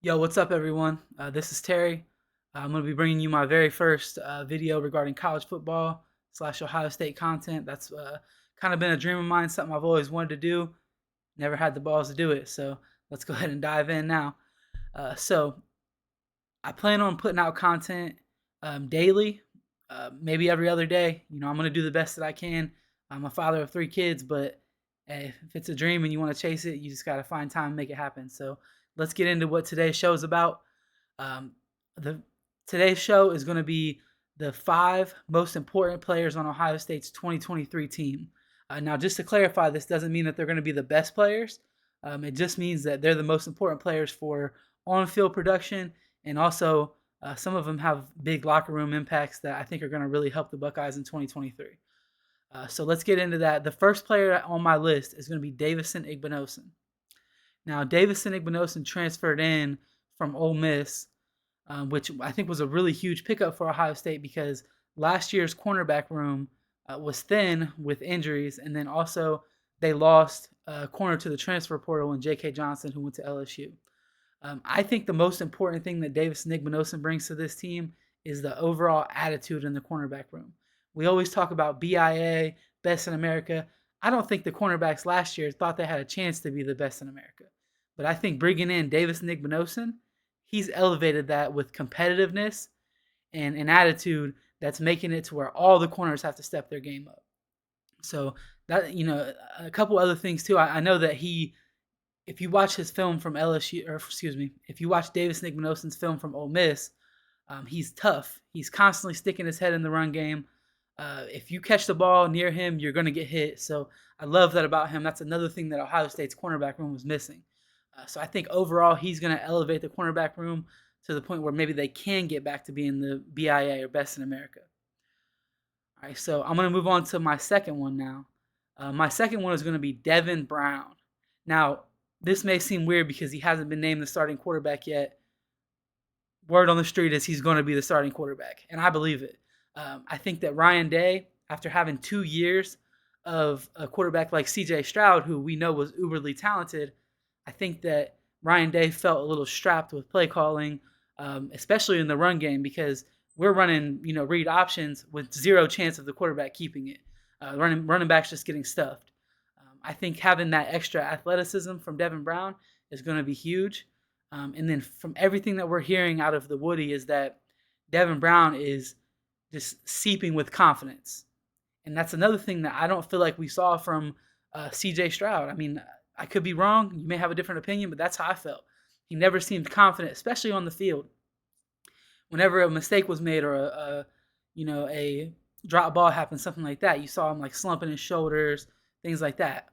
Yo, what's up, everyone? This is Terry. I'm going to be bringing you my very first video regarding college football slash Ohio State content. That's kind of been a dream of mine, something I've always wanted to do. Never had the balls to do it. So let's go ahead and dive in now. So I plan on putting out content daily, maybe every other day. I'm going to do the best that I can. I'm a father of 3 kids, but hey, if it's a dream and you want to chase it, you just got to find time to make it happen. So let's get into what today's show is about. Um, the Today's show is going to be the 5 most important players on Ohio State's 2023 team. Now, just to clarify, this doesn't mean that they're going to be the best players. It just means that they're the most important players for on-field production, and also some of them have big locker room impacts that I think are going to really help the Buckeyes in 2023. So let's get into that. The first player on my list is going to be Davison Igbinosun. Now, Davison Igbinosun transferred in from Ole Miss, which I think was a really huge pickup for Ohio State because last year's cornerback room was thin with injuries, and then also they lost corner to the transfer portal in J.K. Johnson, who went to LSU. I think the most important thing that Davison Igbinosun brings to this team is the overall attitude in the cornerback room. We always talk about BIA, best in America. I don't think the cornerbacks last year thought they had a chance to be the best in America. But I think bringing in Davison Igbinosun, he's elevated that with competitiveness and an attitude that's making it to where all the corners have to step their game up. So that a couple other things too. I know that if you watch his film from LSU, or excuse me, if you watch Davison Igbinosun's film from Ole Miss, he's tough. He's constantly sticking his head in the run game. If you catch the ball near him, you're going to get hit. So I love that about him. That's another thing that Ohio State's cornerback room was missing. So I think overall he's going to elevate the cornerback room to the point where maybe they can get back to being the BIA or best in America. All right, so I'm going to move on to my second one now. My second one is going to be Devin Brown. Now, this may seem weird because he hasn't been named the starting quarterback yet. Word on the street is he's going to be the starting quarterback, and I believe it. I think that Ryan Day, after having 2 years of a quarterback like C.J. Stroud, who we know was uberly talented, I think that Ryan Day felt a little strapped with play calling, especially in the run game, because we're running, read options with zero chance of the quarterback keeping it. Running backs just getting stuffed. I think having that extra athleticism from Devin Brown is going to be huge. And then from everything that we're hearing out of the Woody is that Devin Brown is just seeping with confidence. And that's another thing that I don't feel like we saw from C.J. Stroud. I mean, I could be wrong. You may have a different opinion, but that's how I felt. He never seemed confident, especially on the field. Whenever a mistake was made or a drop ball happened, something like that, you saw him like slumping his shoulders, things like that.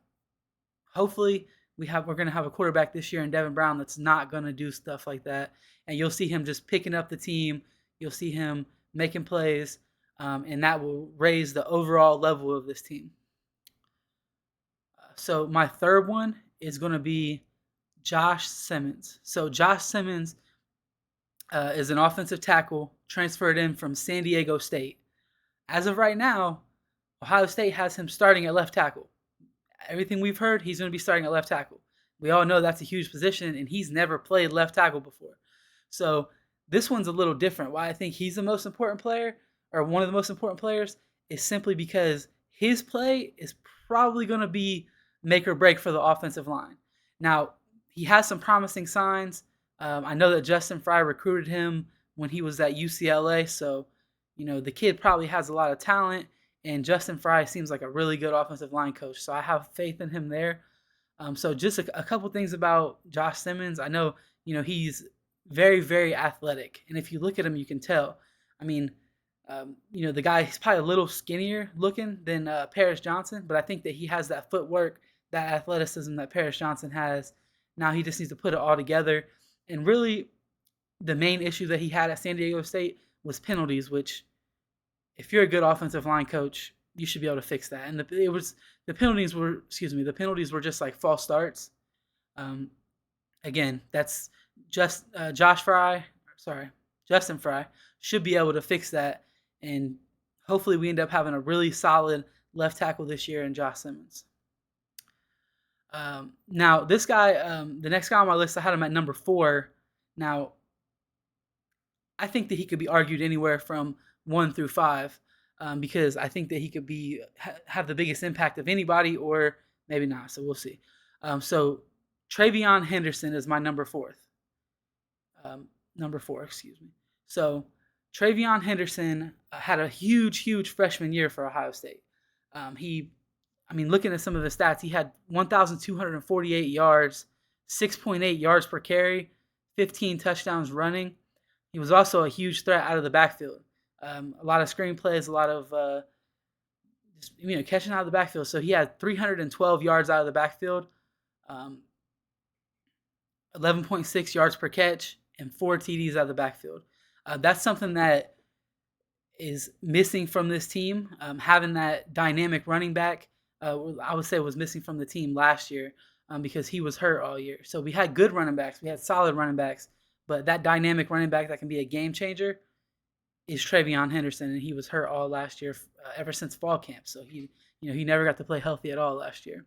Hopefully, we're going to have a quarterback this year in Devin Brown that's not going to do stuff like that, and you'll see him just picking up the team. You'll see him making plays, and that will raise the overall level of this team. So my third one is going to be Josh Simmons. So Josh Simmons is an offensive tackle transferred in from San Diego State. As of right now, Ohio State has him starting at left tackle. Everything we've heard, he's going to be starting at left tackle. We all know that's a huge position, and he's never played left tackle before. So this one's a little different. Why I think he's the most important player, or one of the most important players, is simply because his play is probably going to be make or break for the offensive line. Now, he has some promising signs. I know that Justin Fry recruited him when he was at UCLA, so the kid probably has a lot of talent, and Justin Fry seems like a really good offensive line coach, so I have faith in him there. So just a couple things about Josh Simmons. I know, he's very, very athletic, and if you look at him, you can tell. I mean, the guy, he's probably a little skinnier looking than Paris Johnson, but I think that he has that footwork, that athleticism that Paris Johnson has. Now he just needs to put it all together. And really, the main issue that he had at San Diego State was penalties, which, if you're a good offensive line coach, you should be able to fix that. And the penalties were just like false starts. Again, that's just Justin Fry should be able to fix that, and hopefully we end up having a really solid left tackle this year in Josh Simmons. Now this guy, the next guy on my list, I had him at number 4. Now, I think that he could be argued anywhere from 1 through 5, because I think that he could have the biggest impact of anybody, or maybe not. So we'll see. So Trayon Henderson is my number four, excuse me. So Trayon Henderson had a huge freshman year for Ohio State. Looking at some of the stats, he had 1,248 yards, 6.8 yards per carry, 15 touchdowns running. He was also a huge threat out of the backfield. A lot of screen plays, a lot of catching out of the backfield. So he had 312 yards out of the backfield, 11.6 yards per catch, and 4 TDs out of the backfield. That's something that is missing from this team. Having that dynamic running back, I would say, was missing from the team last year, because he was hurt all year. So we had good running backs. We had solid running backs. But that dynamic running back that can be a game changer is Trayon Henderson, and he was hurt all last year, ever since fall camp. So he never got to play healthy at all last year.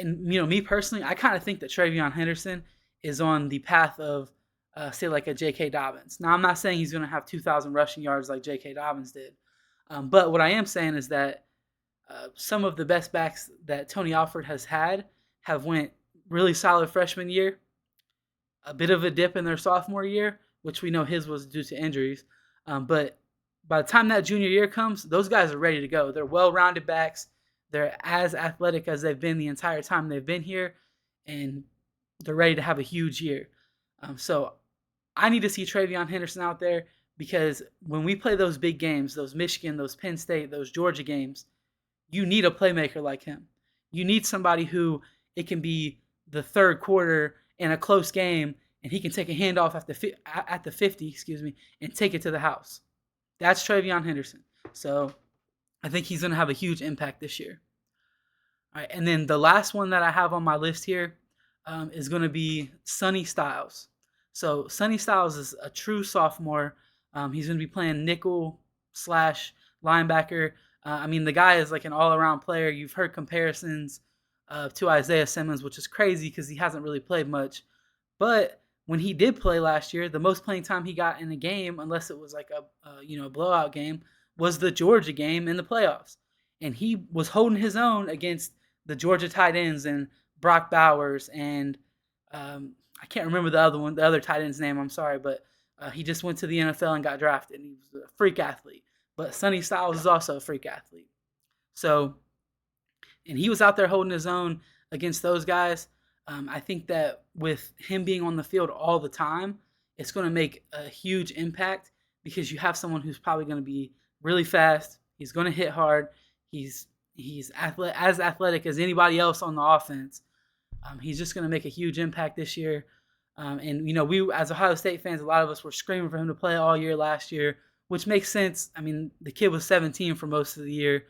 Me personally, I kind of think that Trayon Henderson is on the path of, say, like a J.K. Dobbins. Now, I'm not saying he's going to have 2,000 rushing yards like J.K. Dobbins did, but what I am saying is that some of the best backs that Tony Alford has had have went really solid freshman year, a bit of a dip in their sophomore year, which we know his was due to injuries. But by the time that junior year comes, those guys are ready to go. They're well-rounded backs. They're as athletic as they've been the entire time they've been here, and they're ready to have a huge year. So I need to see Trayon Henderson out there, because when we play those big games, those Michigan, those Penn State, those Georgia games, you need a playmaker like him. You need somebody who, it can be the third quarter in a close game, and he can take a handoff at the 50, and take it to the house. That's Trayon Henderson. So I think he's going to have a huge impact this year. All right, and then the last one that I have on my list here is going to be Sonny Styles. So Sonny Styles is a true sophomore. He's going to be playing nickel / linebacker. The guy is like an all-around player. You've heard comparisons to Isaiah Simmons, which is crazy because he hasn't really played much. But when he did play last year, the most playing time he got in a game, unless it was like a blowout game, was the Georgia game in the playoffs. And he was holding his own against the Georgia tight ends and Brock Bowers and I can't remember the other tight end's name. I'm sorry, but he just went to the NFL and got drafted. And he was a freak athlete. But Sonny Styles is also a freak athlete. So, and he was out there holding his own against those guys. I think that with him being on the field all the time, it's going to make a huge impact, because you have someone who's probably going to be really fast. He's going to hit hard. He's as athletic as anybody else on the offense. He's just going to make a huge impact this year. We, as Ohio State fans, a lot of us were screaming for him to play all year last year, which makes sense. The kid was 17 for most of the year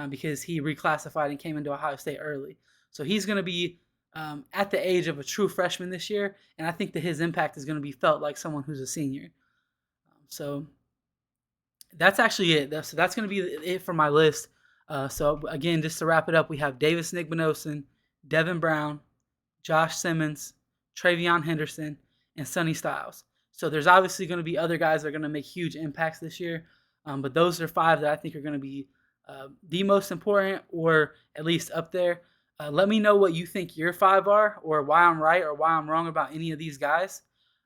because he reclassified and came into Ohio State early. So he's going to be at the age of a true freshman this year, and I think that his impact is going to be felt like someone who's a senior. So that's actually it. So that's going to be it for my list. So again, just to wrap it up, we have Davis Nigbinosin, Devin Brown, Josh Simmons, Trayon Henderson, and Sonny Styles. So there's obviously going to be other guys that are going to make huge impacts this year, but those are 5 that I think are going to be the most important, or at least up there. Let me know what you think your 5 are, or why I'm right or why I'm wrong about any of these guys.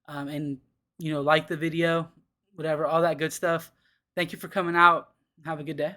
And like the video, whatever, all that good stuff. Thank you for coming out. Have a good day.